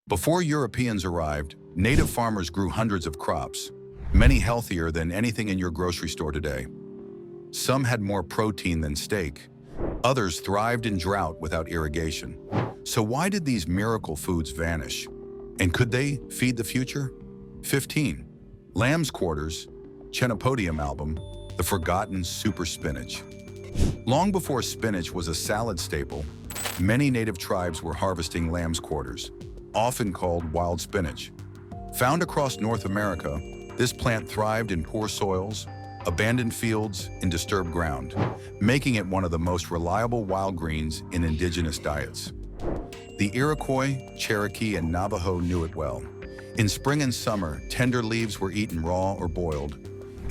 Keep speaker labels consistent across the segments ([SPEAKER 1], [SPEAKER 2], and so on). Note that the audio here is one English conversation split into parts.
[SPEAKER 1] Before Europeans arrived, native farmers grew hundreds of crops, many healthier than anything in your grocery store today. Some had more protein than steak. Others thrived in drought without irrigation. So why did these miracle foods vanish? And could they feed the future? 15. Lamb's quarters, Chenopodium album, the forgotten super spinach. Long before spinach was a salad staple, many native tribes were harvesting lamb's quarters, often called wild spinach. Found across North America, this plant thrived in poor soils, abandoned fields, and disturbed ground, making it one of the most reliable wild greens in indigenous diets. The Iroquois, Cherokee, and Navajo knew it well. In spring and summer, tender leaves were eaten raw or boiled.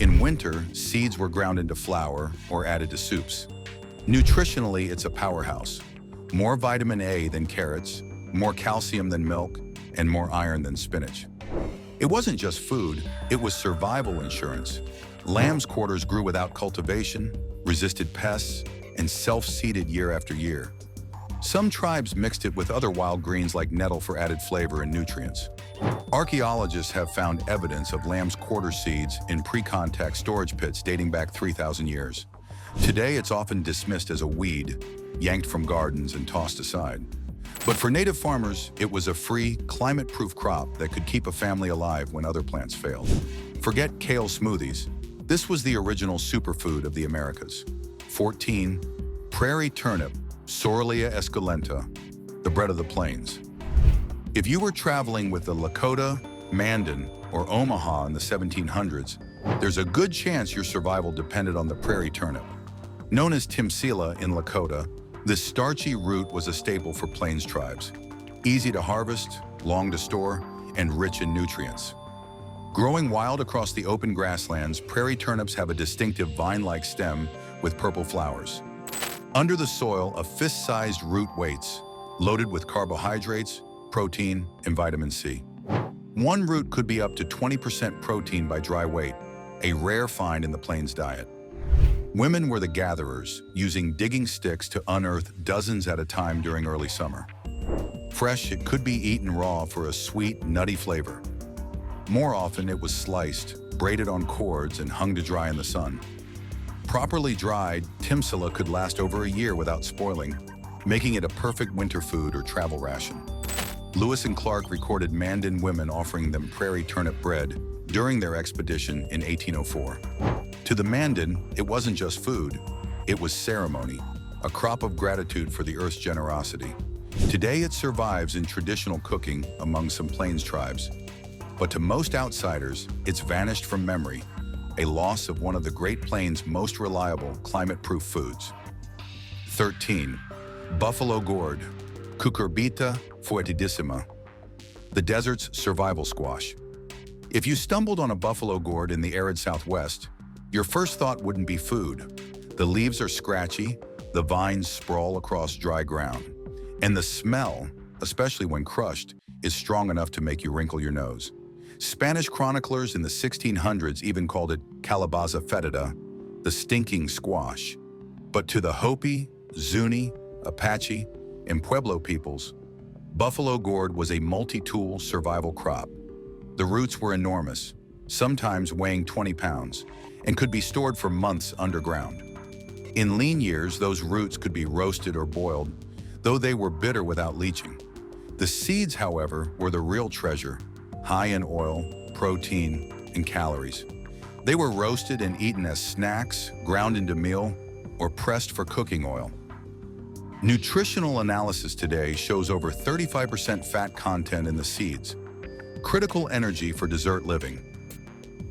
[SPEAKER 1] In winter, seeds were ground into flour or added to soups. Nutritionally, it's a powerhouse. More vitamin A than carrots, more calcium than milk, and more iron than spinach. It wasn't just food, it was survival insurance. Lamb's quarters grew without cultivation, resisted pests, and self-seeded year after year. Some tribes mixed it with other wild greens like nettle for added flavor and nutrients. Archaeologists have found evidence of lamb's quarter seeds in pre-contact storage pits dating back 3,000 years. Today, it's often dismissed as a weed, yanked from gardens and tossed aside. But for native farmers, it was a free, climate-proof crop that could keep a family alive when other plants failed. Forget kale smoothies. This was the original superfood of the Americas. 14. Prairie turnip, Sorelia esculenta, the bread of the plains. If you were traveling with the Lakota, Mandan, or Omaha in the 1700s, there's a good chance your survival depended on the prairie turnip. Known as Timsila in Lakota, this starchy root was a staple for plains tribes. Easy to harvest, long to store, and rich in nutrients. Growing wild across the open grasslands, prairie turnips have a distinctive vine-like stem with purple flowers. Under the soil, a fist-sized root waits, loaded with carbohydrates, protein, and vitamin C. One root could be up to 20% protein by dry weight, a rare find in the plains diet. Women were the gatherers, using digging sticks to unearth dozens at a time during early summer. Fresh, it could be eaten raw for a sweet, nutty flavor. More often, it was sliced, braided on cords, and hung to dry in the sun. Properly dried, Timsila could last over a year without spoiling, making it a perfect winter food or travel ration. Lewis and Clark recorded Mandan women offering them prairie turnip bread during their expedition in 1804. To the Mandan, it wasn't just food, it was ceremony, a crop of gratitude for the earth's generosity. Today it survives in traditional cooking among some plains tribes. But to most outsiders, it's vanished from memory, a loss of one of the Great Plains' most reliable climate-proof foods. 13. Buffalo gourd, Cucurbita foetidissima, the desert's survival squash. If you stumbled on a buffalo gourd in the arid Southwest, your first thought wouldn't be food. The leaves are scratchy, the vines sprawl across dry ground, and the smell, especially when crushed, is strong enough to make you wrinkle your nose. Spanish chroniclers in the 1600s even called it calabaza fetida, the stinking squash. But to the Hopi, Zuni, Apache, and Pueblo peoples, buffalo gourd was a multi-tool survival crop. The roots were enormous, sometimes weighing 20 pounds, and could be stored for months underground. In lean years, those roots could be roasted or boiled, though they were bitter without leaching. The seeds, however, were the real treasure, high in oil, protein, and calories. They were roasted and eaten as snacks, ground into meal, or pressed for cooking oil. Nutritional analysis today shows over 35% fat content in the seeds, critical energy for desert living.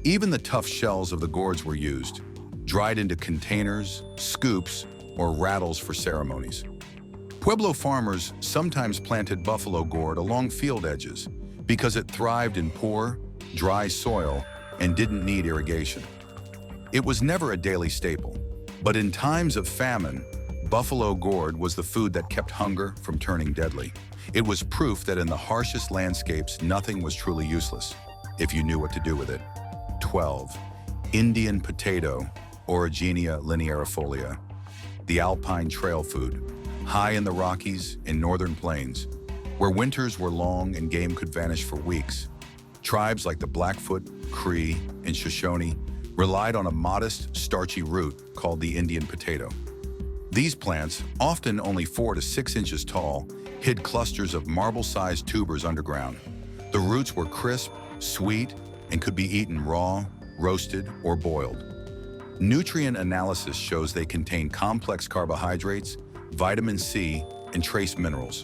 [SPEAKER 1] Even the tough shells of the gourds were used, dried into containers, scoops, or rattles for ceremonies. Pueblo farmers sometimes planted buffalo gourd along field edges because it thrived in poor, dry soil and didn't need irrigation. It was never a daily staple, but in times of famine, buffalo gourd was the food that kept hunger from turning deadly. It was proof that in the harshest landscapes, nothing was truly useless, if you knew what to do with it. 12. Indian potato, Origenia linearifolia, the alpine trail food, high in the Rockies and northern plains. Where winters were long and game could vanish for weeks, tribes like the Blackfoot, Cree, and Shoshone relied on a modest, starchy root called the Indian potato. These plants, often only 4 to 6 inches tall, hid clusters of marble-sized tubers underground. The roots were crisp, sweet, and could be eaten raw, roasted, or boiled. Nutrient analysis shows they contain complex carbohydrates, vitamin C, and trace minerals,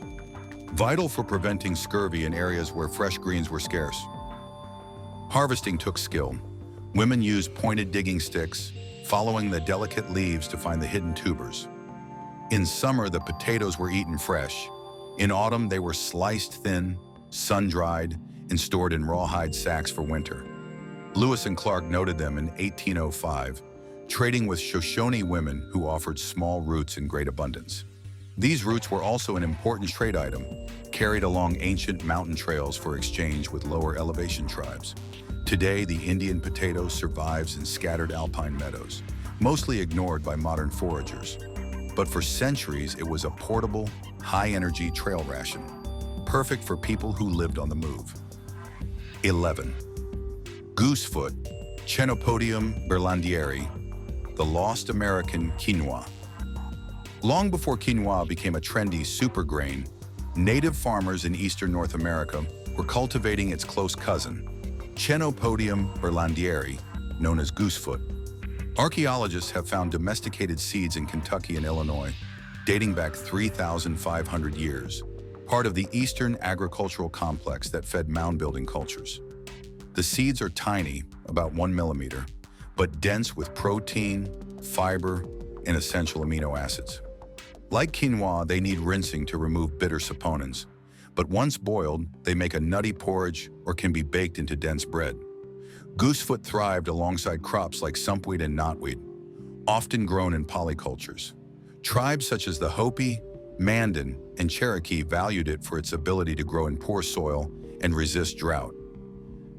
[SPEAKER 1] vital for preventing scurvy in areas where fresh greens were scarce. Harvesting took skill. Women used pointed digging sticks, following the delicate leaves to find the hidden tubers. In summer, the potatoes were eaten fresh. In autumn, they were sliced thin, sun-dried, and stored in rawhide sacks for winter. Lewis and Clark noted them in 1805, trading with Shoshone women who offered small roots in great abundance. These roots were also an important trade item, carried along ancient mountain trails for exchange with lower elevation tribes. Today, the Indian potato survives in scattered alpine meadows, mostly ignored by modern foragers. But for centuries, it was a portable, high-energy trail ration, perfect for people who lived on the move. 11. Goosefoot, Chenopodium berlandieri, the lost American quinoa. Long before quinoa became a trendy super grain, native farmers in eastern North America were cultivating its close cousin, Chenopodium berlandieri, known as goosefoot. Archaeologists have found domesticated seeds in Kentucky and Illinois, dating back 3,500 years, part of the eastern agricultural complex that fed mound-building cultures. The seeds are tiny, about 1 millimeter, but dense with protein, fiber, and essential amino acids. Like quinoa, they need rinsing to remove bitter saponins, but once boiled, they make a nutty porridge or can be baked into dense bread. Goosefoot thrived alongside crops like sumpweed and knotweed, often grown in polycultures. Tribes such as the Hopi, Mandan, and Cherokee valued it for its ability to grow in poor soil and resist drought.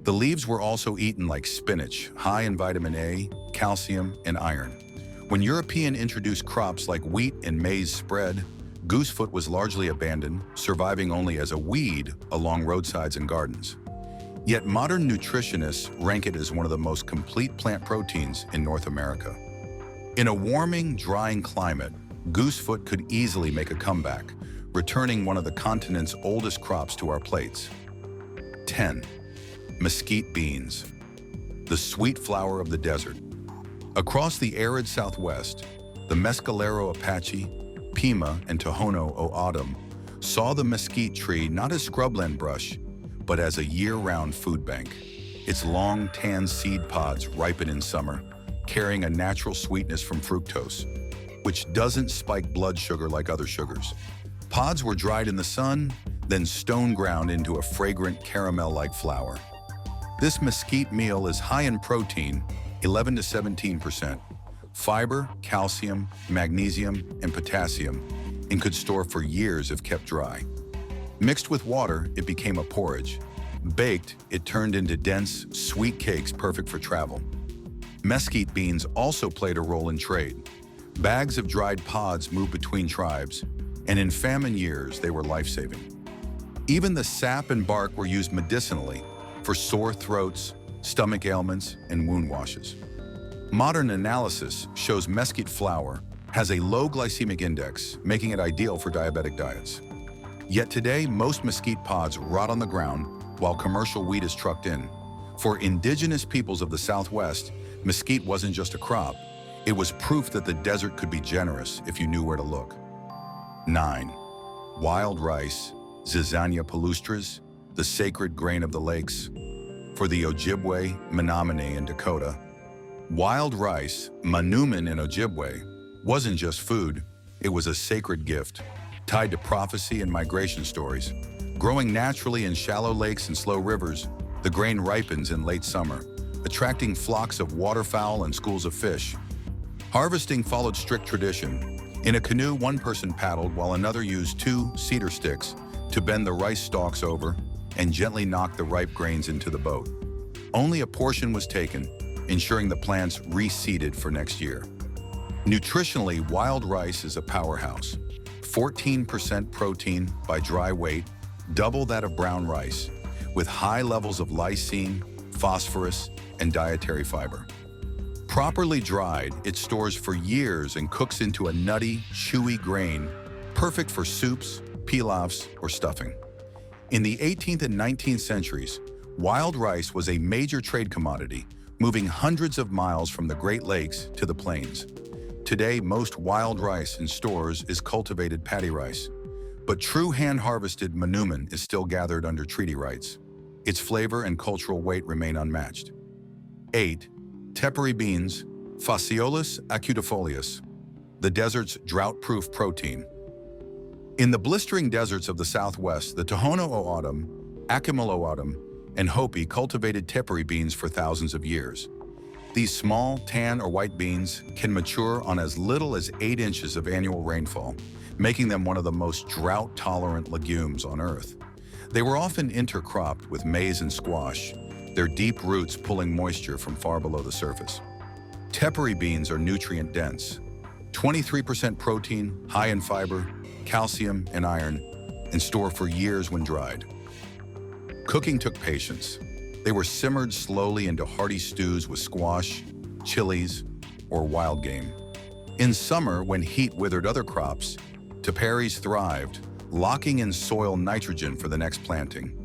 [SPEAKER 1] The leaves were also eaten like spinach, high in vitamin A, calcium, and iron. When Europeans introduced crops like wheat and maize spread, goosefoot was largely abandoned, surviving only as a weed along roadsides and gardens. Yet modern nutritionists rank it as one of the most complete plant proteins in North America. In a warming, drying climate, goosefoot could easily make a comeback, returning one of the continent's oldest crops to our plates. 10. Mesquite beans, the sweet flower of the desert. Across the arid Southwest, the Mescalero Apache, Pima, and Tohono O'odham saw the mesquite tree not as scrubland brush, but as a year-round food bank. Its long, tan seed pods ripen in summer, carrying a natural sweetness from fructose, which doesn't spike blood sugar like other sugars. Pods were dried in the sun, then stone ground into a fragrant caramel-like flour. This mesquite meal is high in protein, 11 to 17%, fiber, calcium, magnesium, and potassium, and could store for years if kept dry. Mixed with water, it became a porridge. Baked, it turned into dense, sweet cakes perfect for travel. Mesquite beans also played a role in trade. Bags of dried pods moved between tribes, and in famine years, they were life-saving. Even the sap and bark were used medicinally for sore throats, stomach ailments, and wound washes. Modern analysis shows mesquite flour has a low glycemic index, making it ideal for diabetic diets. Yet today, most mesquite pods rot on the ground while commercial wheat is trucked in. For indigenous peoples of the Southwest, mesquite wasn't just a crop, it was proof that the desert could be generous if you knew where to look. 9. Wild rice, Zizania palustris, the sacred grain of the lakes. For the Ojibwe, Menominee, and Dakota, wild rice, manumin in Ojibwe, wasn't just food, it was a sacred gift, tied to prophecy and migration stories. Growing naturally in shallow lakes and slow rivers, the grain ripens in late summer, attracting flocks of waterfowl and schools of fish. Harvesting followed strict tradition. In a canoe, one person paddled while another used 2 cedar sticks to bend the rice stalks over and gently knock the ripe grains into the boat. Only a portion was taken, ensuring the plants reseeded for next year. Nutritionally, wild rice is a powerhouse. 14% protein by dry weight, double that of brown rice, with high levels of lysine, phosphorus, and dietary fiber. Properly dried, it stores for years and cooks into a nutty, chewy grain, perfect for soups, pilafs, or stuffing. In the 18th and 19th centuries, wild rice was a major trade commodity, moving hundreds of miles from the Great Lakes to the plains. Today, most wild rice in stores is cultivated paddy rice, but true hand-harvested manuman is still gathered under treaty rights. Its flavor and cultural weight remain unmatched. 8. Tepary beans, Phaseolus acutifolius, the desert's drought-proof protein. In the blistering deserts of the Southwest, the Tohono O'odham, Akimel O'odham, and Hopi cultivated tepary beans for thousands of years. These small, tan or white beans can mature on as little as 8 inches of annual rainfall, making them one of the most drought-tolerant legumes on Earth. They were often intercropped with maize and squash, their deep roots pulling moisture from far below the surface. Tepary beans are nutrient-dense, 23% protein, high in fiber, calcium, and iron, and store for years when dried. Cooking took patience. They were simmered slowly into hearty stews with squash, chilies, or wild game. In summer, when heat withered other crops, teparies thrived, locking in soil nitrogen for the next planting.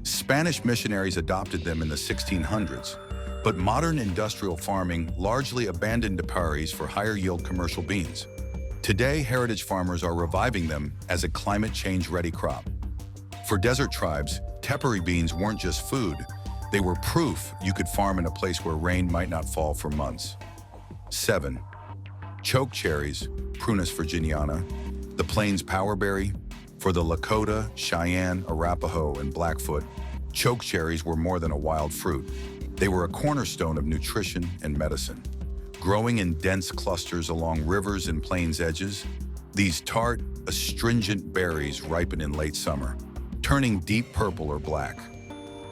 [SPEAKER 1] Spanish missionaries adopted them in the 1600s, but modern industrial farming largely abandoned teparies for higher-yield commercial beans. Today, heritage farmers are reviving them as a climate change-ready crop. For desert tribes, tepary beans weren't just food, they were proof you could farm in a place where rain might not fall for months. 7. Choke cherries, Prunus virginiana, the plains powerberry. For the Lakota, Cheyenne, Arapaho, and Blackfoot, choke cherries were more than a wild fruit. They were a cornerstone of nutrition and medicine. Growing in dense clusters along rivers and plains edges, these tart, astringent berries ripen in late summer, turning deep purple or black.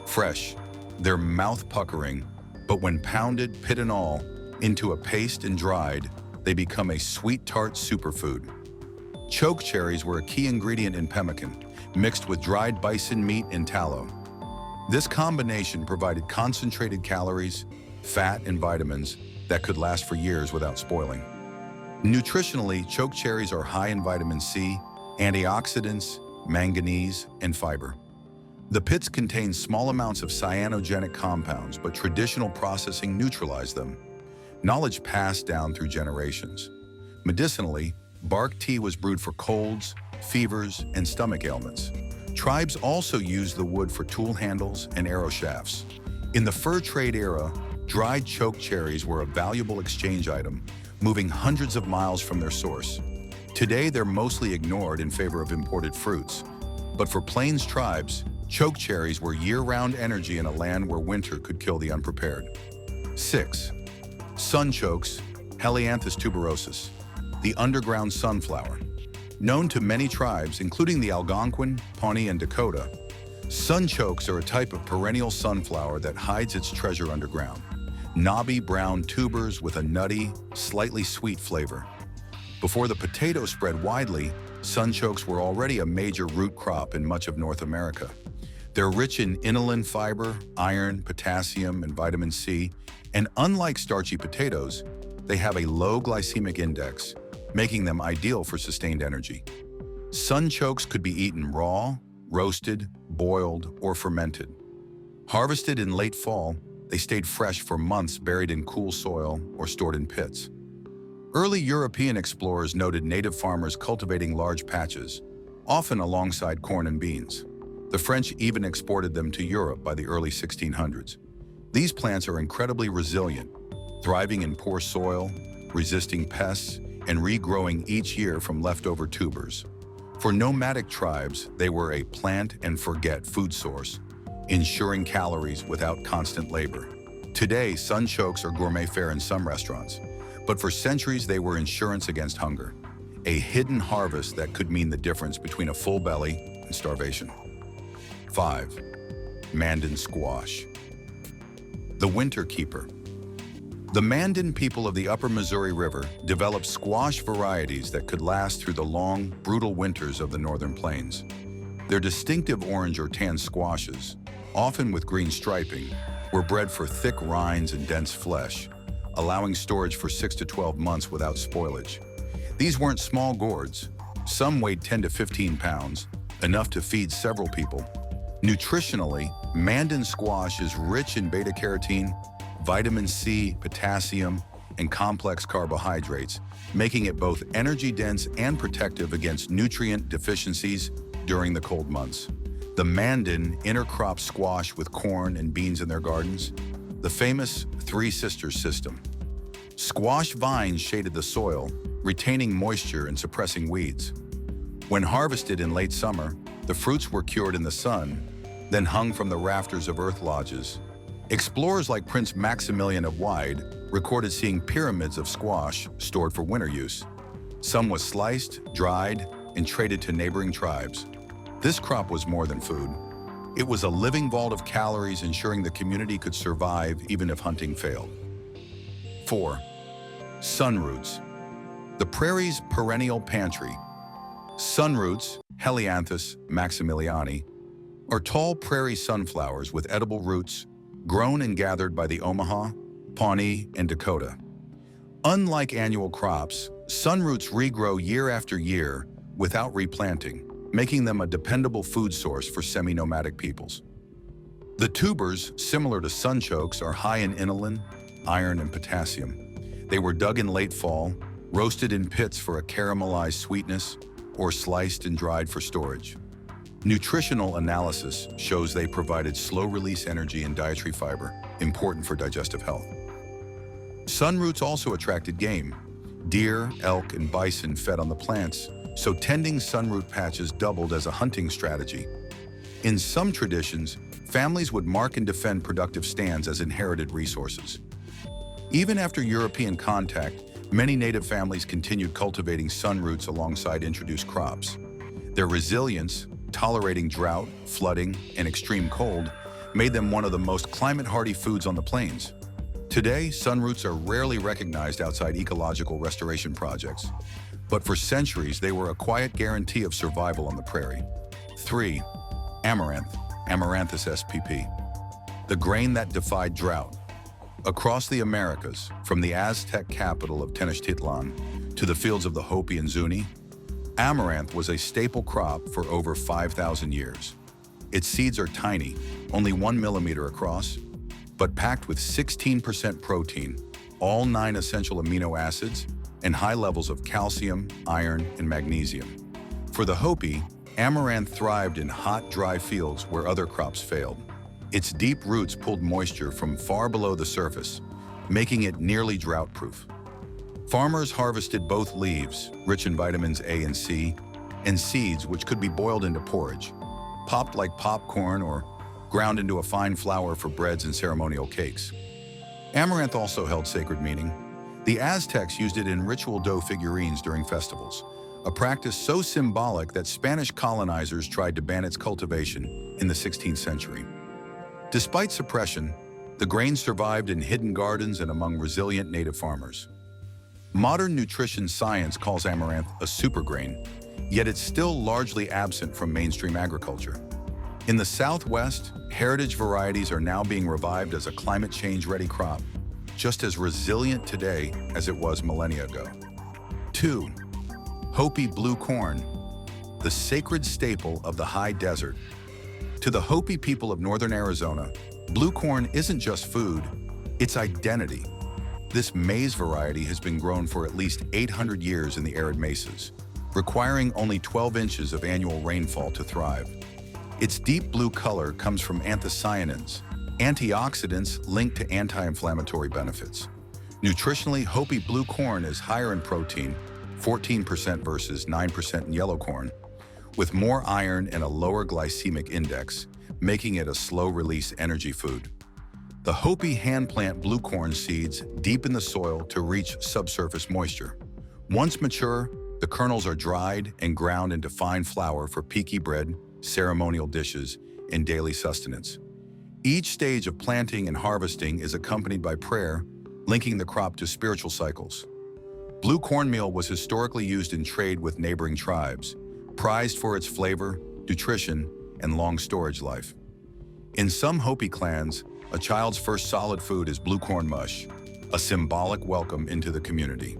[SPEAKER 1] Fresh, they're mouth-puckering, but when pounded, pit and all, into a paste and dried, they become a sweet tart superfood. Choke cherries were a key ingredient in pemmican, mixed with dried bison meat and tallow. This combination provided concentrated calories, fat, and vitamins that could last for years without spoiling. Nutritionally, choke cherries are high in vitamin C, antioxidants, manganese, and fiber. The pits contain small amounts of cyanogenic compounds, but traditional processing neutralized them. Knowledge passed down through generations. Medicinally, bark tea was brewed for colds, fevers, and stomach ailments. Tribes also used the wood for tool handles and arrow shafts. In the fur trade era, dried choke cherries were a valuable exchange item, moving hundreds of miles from their source. Today, they're mostly ignored in favor of imported fruits. But for plains tribes, choke cherries were year-round energy in a land where winter could kill the unprepared. 6. Sunchokes, Helianthus tuberosus, the underground sunflower. Known to many tribes, including the Algonquin, Pawnee, and Dakota, sunchokes are a type of perennial sunflower that hides its treasure underground. Knobby brown tubers with a nutty, slightly sweet flavor. Before the potato spread widely, sunchokes were already a major root crop in much of North America. They're rich in inulin fiber, iron, potassium, and vitamin C, and unlike starchy potatoes, they have a low glycemic index, making them ideal for sustained energy. Sunchokes could be eaten raw, roasted, boiled, or fermented. Harvested in late fall, they stayed fresh for months buried in cool soil or stored in pits. Early European explorers noted native farmers cultivating large patches, often alongside corn and beans. The French even exported them to Europe by the early 1600s. These plants are incredibly resilient, thriving in poor soil, resisting pests, and regrowing each year from leftover tubers. For nomadic tribes, they were a plant-and-forget food source, ensuring calories without constant labor. Today, sunchokes are gourmet fare in some restaurants, but for centuries they were insurance against hunger, a hidden harvest that could mean the difference between a full belly and starvation. 5. Mandan squash, the winter keeper. The Mandan people of the upper Missouri River developed squash varieties that could last through the long, brutal winters of the northern plains. Their distinctive orange or tan squashes, often with green striping, were bred for thick rinds and dense flesh, allowing storage for 6 to 12 months without spoilage. These weren't small gourds. Some weighed 10 to 15 pounds, enough to feed several people. Nutritionally, Mandan squash is rich in beta-carotene, vitamin C, potassium, and complex carbohydrates, making it both energy-dense and protective against nutrient deficiencies during the cold months. The Mandan intercrop squash with corn and beans in their gardens, the famous Three Sisters system. Squash vines shaded the soil, retaining moisture and suppressing weeds. When harvested in late summer, the fruits were cured in the sun, then hung from the rafters of earth lodges. Explorers like Prince Maximilian of Wide recorded seeing pyramids of squash stored for winter use. Some was sliced, dried, and traded to neighboring tribes. This crop was more than food. It was a living vault of calories, ensuring the community could survive even if hunting failed. 4. Sunroots. The prairie's perennial pantry. Sunroots, Helianthus maximiliani, are tall prairie sunflowers with edible roots, grown and gathered by the Omaha, Pawnee, and Dakota. Unlike annual crops, sunroots regrow year after year without replanting, making them a dependable food source for semi-nomadic peoples. The tubers, similar to sunchokes, are high in inulin, iron, and potassium. They were dug in late fall, roasted in pits for a caramelized sweetness, or sliced and dried for storage. Nutritional analysis shows they provided slow-release energy and dietary fiber, important for digestive health. Sunroots also attracted game. Deer, elk, and bison fed on the plants, so tending sunroot patches doubled as a hunting strategy. In some traditions, families would mark and defend productive stands as inherited resources. Even after European contact, many native families continued cultivating sunroots alongside introduced crops. Their resilience, tolerating drought, flooding, and extreme cold, made them one of the most climate-hardy foods on the plains. Today, sunroots are rarely recognized outside ecological restoration projects, but for centuries they were a quiet guarantee of survival on the prairie. 3. Amaranth, Amaranthus spp. The grain that defied drought. Across the Americas, from the Aztec capital of Tenochtitlan to the fields of the Hopi and Zuni, amaranth was a staple crop for over 5,000 years. Its seeds are tiny, only 1 millimeter across, but packed with 16% protein, all 9 essential amino acids, and high levels of calcium, iron, and magnesium. For the Hopi, amaranth thrived in hot, dry fields where other crops failed. Its deep roots pulled moisture from far below the surface, making it nearly drought-proof. Farmers harvested both leaves, rich in vitamins A and C, and seeds, which could be boiled into porridge, popped like popcorn, or ground into a fine flour for breads and ceremonial cakes. Amaranth also held sacred meaning. The Aztecs used it in ritual dough figurines during festivals, a practice so symbolic that Spanish colonizers tried to ban its cultivation in the 16th century. Despite suppression, the grain survived in hidden gardens and among resilient native farmers. Modern nutrition science calls amaranth a supergrain, yet it's still largely absent from mainstream agriculture. In the Southwest, heritage varieties are now being revived as a climate change-ready crop, just as resilient today as it was millennia ago. 2. Hopi blue corn, the sacred staple of the high desert. To the Hopi people of northern Arizona, blue corn isn't just food, it's identity. This maize variety has been grown for at least 800 years in the arid mesas, requiring only 12 inches of annual rainfall to thrive. Its deep blue color comes from anthocyanins, antioxidants linked to anti-inflammatory benefits. Nutritionally, Hopi blue corn is higher in protein, 14% versus 9% in yellow corn, with more iron and a lower glycemic index, making it a slow-release energy food. The Hopi hand-plant blue corn seeds deep in the soil to reach subsurface moisture. Once mature, the kernels are dried and ground into fine flour for peaky bread, ceremonial dishes, and daily sustenance. Each stage of planting and harvesting is accompanied by prayer, linking the crop to spiritual cycles. Blue cornmeal was historically used in trade with neighboring tribes, prized for its flavor, nutrition, and long storage life. In some Hopi clans, a child's first solid food is blue corn mush, a symbolic welcome into the community.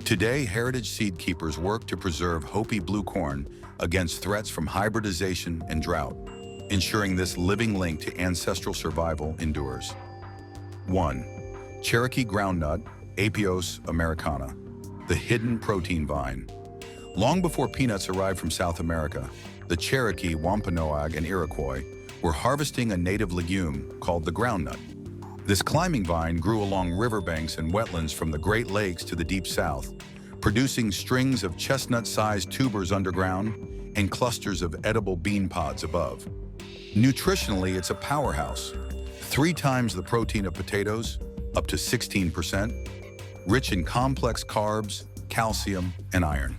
[SPEAKER 1] Today, heritage seed keepers work to preserve Hopi blue corn against threats from hybridization and drought, ensuring this living link to ancestral survival endures. 1. Cherokee groundnut, Apios americana, the hidden protein vine. Long before peanuts arrived from South America, the Cherokee, Wampanoag, and Iroquois were harvesting a native legume called the groundnut. This climbing vine grew along riverbanks and wetlands from the Great Lakes to the Deep South, producing strings of chestnut-sized tubers underground and clusters of edible bean pods above. Nutritionally, it's a powerhouse. 3 times the protein of potatoes, up to 16%, rich in complex carbs, calcium, and iron.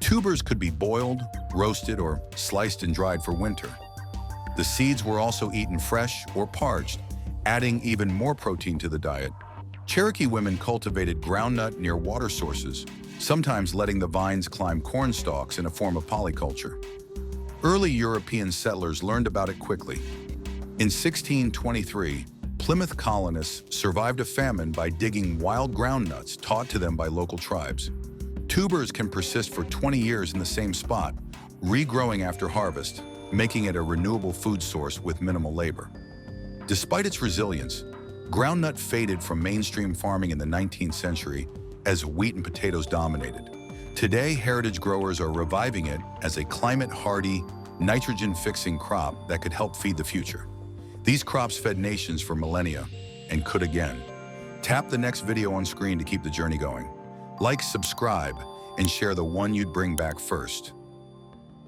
[SPEAKER 1] Tubers could be boiled, roasted, or sliced and dried for winter. The seeds were also eaten fresh or parched, adding even more protein to the diet. Cherokee women cultivated groundnut near water sources, sometimes letting the vines climb corn stalks in a form of polyculture. Early European settlers learned about it quickly. In 1623, Plymouth colonists survived a famine by digging wild groundnuts taught to them by local tribes. Tubers can persist for 20 years in the same spot, regrowing after harvest, making it a renewable food source with minimal labor. Despite its resilience, groundnut faded from mainstream farming in the 19th century as wheat and potatoes dominated. Today, heritage growers are reviving it as a climate-hardy, nitrogen-fixing crop that could help feed the future. These crops fed nations for millennia and could again. Tap the next video on screen to keep the journey going. Like, subscribe, and share the one you'd bring back first.